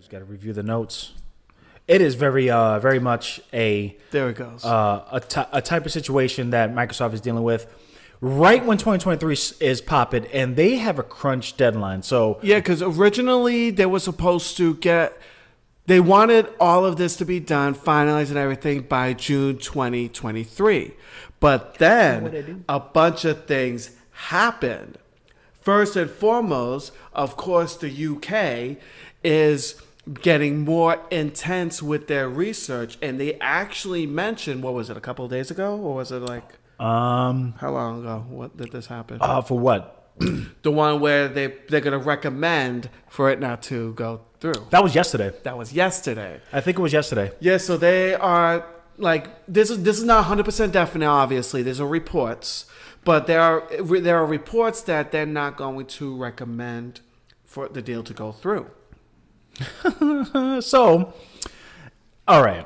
Always got to review the notes. It is very much a there it goes a type of situation that Microsoft is dealing with right when 2023 is popping, and they have a crunch deadline. So yeah, because originally they were supposed to they wanted all of this to be done, finalized and everything by June 2023, but then a bunch of things happened. First and foremost, of course, the UK is getting more intense with their research, and they actually mentioned, what was it, a couple of days ago, or was it like how long ago? What did this happen? For what? The one where they're going to recommend for it not to go through. That was yesterday. That was yesterday. I think it was yesterday. Yeah, so they are like this is not 100% definite. Obviously, there's reports, but there are reports that they're not going to recommend for the deal to go through. So, all right,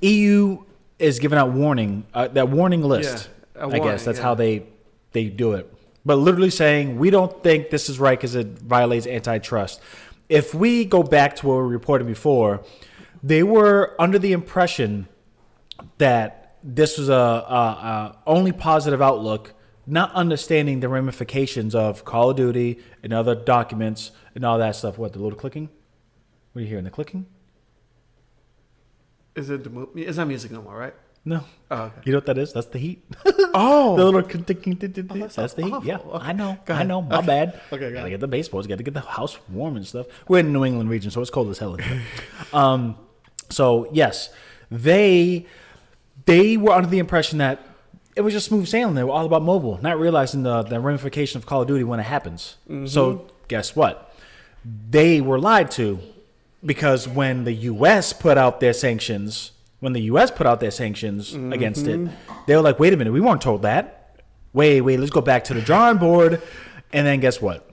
EU is giving out that warning list. Yeah, I guess that's how they do it. But literally saying, we don't think this is right because it violates antitrust. If we go back to what we reported before, they were under the impression that this was a only positive outlook, not understanding the ramifications of Call of Duty and other documents and all that stuff. What, the little clicking? What are you hearing, the clicking? Is it the movie? It's not music no more, right? No. Oh, okay. You know what that is? That's the heat. Oh. The little that's the heat. awful. Yeah, Okay. I know. My bad. Okay, gotta get the baseballs. Gotta get the house warm and stuff. We're in the New England region, so it's cold as hell in here. So, yes, they were under the impression that it was just smooth sailing. They were all about mobile, not realizing the ramification of Call of Duty when it happens. Mm-hmm. So, guess what? They were lied to because when the U.S. put out their sanctions... against it, they were like, wait a minute, we weren't told that. Wait, let's go back to the drawing board. And then guess what?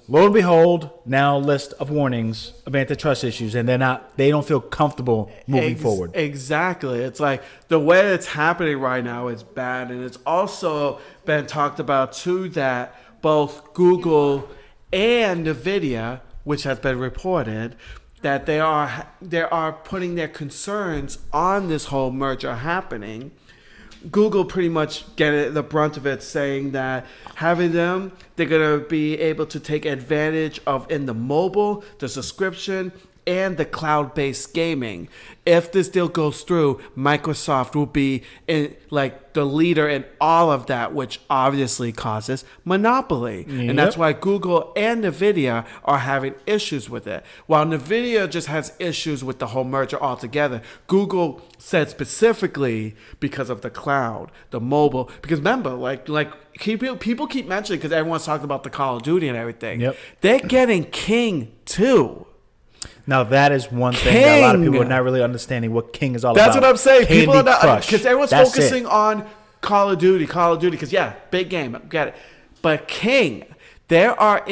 Lo and behold, now list of warnings of antitrust issues, and they don't feel comfortable moving forward. Exactly. It's like the way it's happening right now is bad. And it's also been talked about too that both Google and NVIDIA, which has been reported, that they are putting their concerns on this whole merger happening. Google pretty much get the brunt of it, saying that having them, they're going to be able to take advantage of in the mobile, the subscription, and the cloud-based gaming. If this deal goes through, Microsoft will be the leader in all of that, which obviously causes monopoly. Yep. And that's why Google and NVIDIA are having issues with it. While NVIDIA just has issues with the whole merger altogether, Google said specifically because of the cloud, the mobile. Because remember, people keep mentioning, because everyone's talking about the Call of Duty and everything. Yep. They're getting King too. Now, that is one thing that a lot of people are not really understanding what King is all about. That's what I'm saying. People are not, because everyone's focusing it. on Call of Duty, because, yeah, big game, get it. But King, there are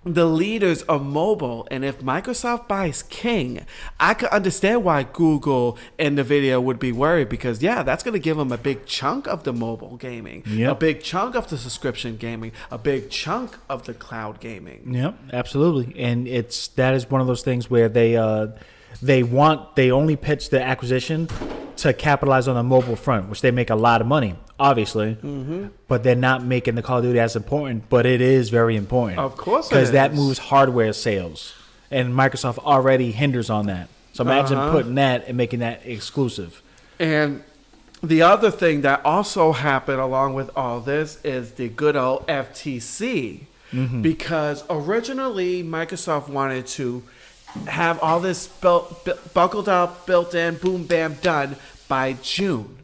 the leaders of mobile, and if Microsoft buys King, I could understand why Google and NVIDIA would be worried, because, yeah, that's going to give them a big chunk of the mobile gaming, a big chunk of the subscription gaming, a big chunk of the cloud gaming. Yep, absolutely. And that is one of those things where they only pitch the acquisition to capitalize on the mobile front, which they make a lot of money, obviously, but they're not making the Call of Duty as important, but it is very important. Of course it is. Because that moves hardware sales, and Microsoft already hinders on that. So imagine putting that and making that exclusive. And the other thing that also happened along with all this is the good old FTC, because originally Microsoft wanted to have all this buckled up, built in, boom, bam, done by June.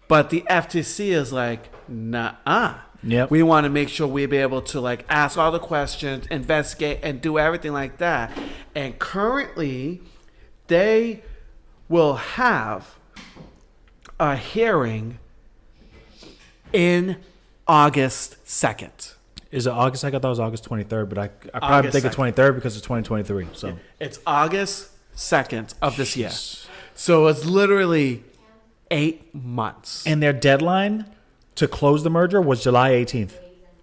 But the FTC is like, nah. Yep. We want to make sure we be able to ask all the questions, investigate, and do everything like that. And currently, they will have a hearing in August 2nd. Is it August 2nd? I thought it was August 23rd, but I probably think it's 23rd because it's 2023. So it's August 2nd of this year. So it's literally 8 months. And their deadline to close the merger was July 18th.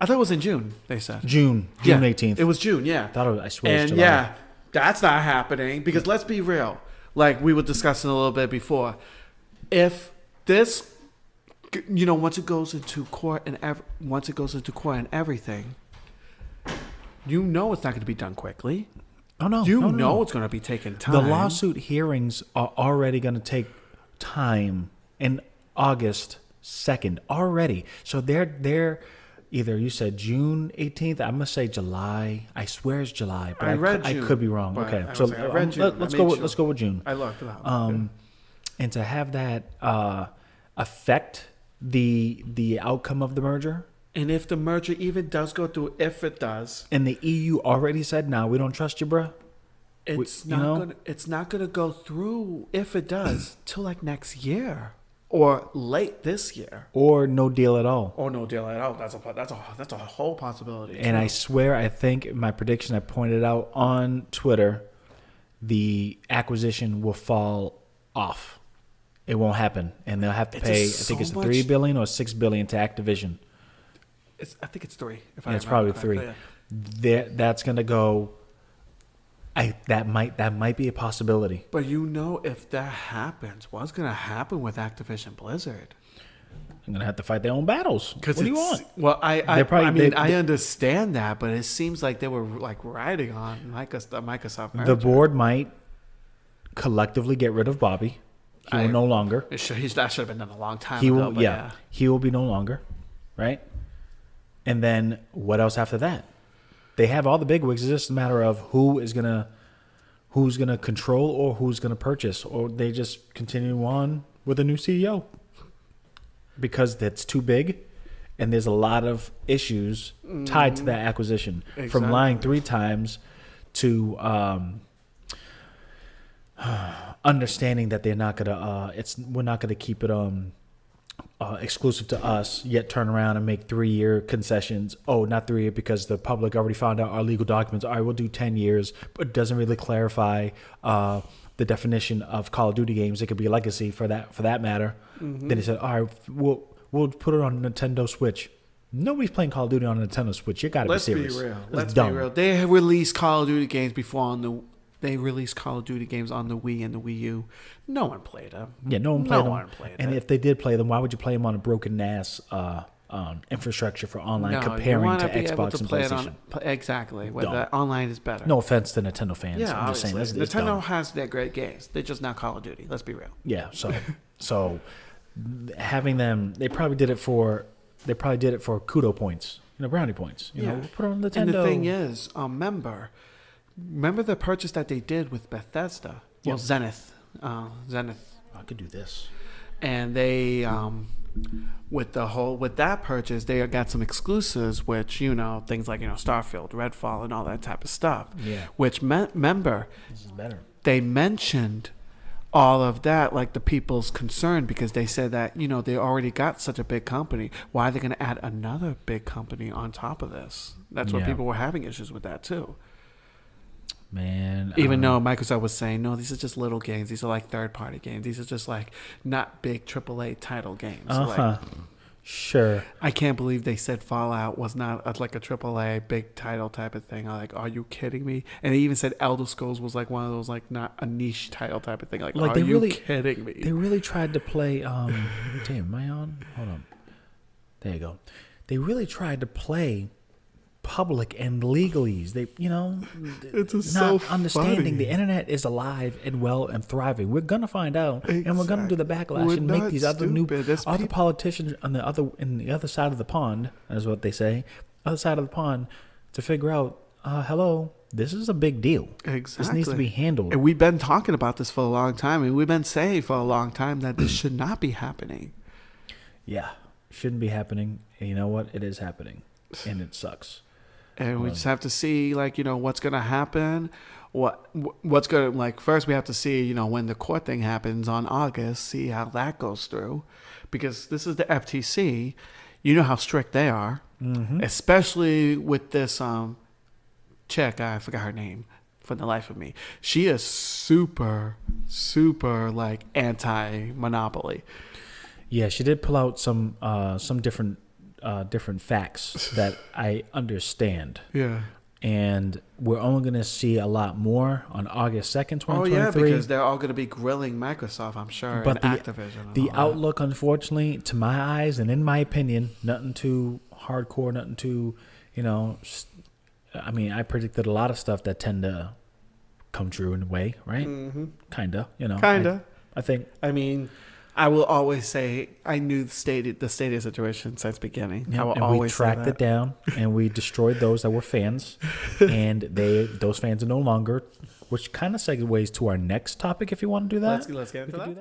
I thought it was in June, they said. June 18th. It was June, yeah. I swear it was and July. yeah, That's not happening because let's be real. Like we were discussing a little bit before, if this, once it goes into court and everything, it's not going to be done quickly. Oh no, no. It's going to be taking time. The lawsuit hearings are already going to take time in August 2nd already. So they're either you said June 18th. I'm gonna say July. I swear it's July, but I could be wrong. Okay, so let's go with June. I looked it up. And to have that affect the outcome of the merger. And if the merger even does go through, if it does, and the EU already said, "No, we don't trust you, bruh." It's not gonna go through if it does till like next year or late this year or no deal at all. That's a whole possibility. And I swear, I think my prediction I pointed out on Twitter, the acquisition will fall off. It won't happen, and they'll have to pay. I think it's $3 billion or $6 billion to Activision. I think it's 3. It's probably 3. Yeah. That's gonna go. That might be a possibility. But if that happens, what's gonna happen with Activision Blizzard? I'm gonna have to fight their own battles. What do you want? Well, I understand that, but it seems like they were like riding on Microsoft merger. The board might collectively get rid of Bobby. He will no longer. That should have been done a long time ago. He will be no longer, right? And then what else after that? They have all the bigwigs. It's just a matter of who's gonna control or who's gonna purchase, or they just continue on with a new CEO because that's too big, and there's a lot of issues tied to that acquisition. Exactly. From lying 3 times to understanding that they're not gonna we're not gonna keep it exclusive to us, yet turn around and make 3-year concessions. Oh, not 3 year because the public already found out our legal documents. All right, we'll do 10 years, but it doesn't really clarify the definition of Call of Duty games. It could be a legacy for that matter. Mm-hmm. Then he said, all right, we'll put it on Nintendo Switch. Nobody's playing Call of Duty on a Nintendo Switch. You got to be serious. Let's be real. They have released Call of Duty games before They released Call of Duty games on the Wii and the Wii U. No one played them. Yeah, no one played them. And if they did play them, why would you play them on a broken NAS infrastructure for online comparing to Xbox and PlayStation? Exactly. Online is better. No offense to Nintendo fans. Yeah, I'm just saying. Nintendo has their great games. They're just not Call of Duty. Let's be real. Yeah. So having them, they probably did it for kudo points, brownie points. You know, put on Nintendo. And the thing is, remember the purchase that they did with Bethesda? Well, Zenith. I could do this. And they, with that purchase, they got some exclusives, which, things like, Starfield, Redfall, and all that type of stuff. Yeah. Which, remember, this is better. They mentioned all of that, like the people's concern, because they said that, they already got such a big company. Why are they going to add another big company on top of this? That's what people were having issues with that, too. Man, even though Microsoft was saying, no, these are just little games. These are like third-party games. These are just like not big AAA title games. Sure. I can't believe they said Fallout was not like a AAA big title type of thing. I'm like, are you kidding me? And they even said Elder Scrolls was like one of those like not a niche title type of thing. Like are you kidding me? They really tried to play. Damn, am I on? Hold on. There you go. They really tried to play public and legalese. They, it's not so understanding funny. The internet is alive and well and thriving. We're gonna find out, and we're gonna do the backlash and make these other politicians on the other side of the pond, is what they say, other side of the pond, to figure out. Hello, this is a big deal. Exactly, this needs to be handled. And we've been talking about this for a long time, and we've been saying for a long time that this should not be happening. Yeah, shouldn't be happening. And you know what? It is happening, and it sucks. And we just have to see, what's going to happen. What's going to, first we have to see, when the court thing happens on August, see how that goes through. Because this is the FTC. You know how strict they are. Mm-hmm. Especially with this chick, I forgot her name for the life of me. She is super, super, anti-monopoly. Yeah, she did pull out some different facts that I understand. Yeah. and we're only going to see a lot more on August 2nd, 2023. Oh yeah, because they're all going to be grilling Microsoft, I'm sure, But and Activision. And the all that. outlook, unfortunately, to my eyes and in my opinion, nothing too hardcore, nothing too, I mean, I predicted a lot of stuff that tend to come true in a way, right? Mm-hmm. Kinda. I think. I mean, I will always say I knew the Stadia situation since beginning. Yeah, I will and always we tracked say it down, and we destroyed those that were fans, and those fans are no longer, which kind of segues to our next topic. If you want to do that, Let's get into that.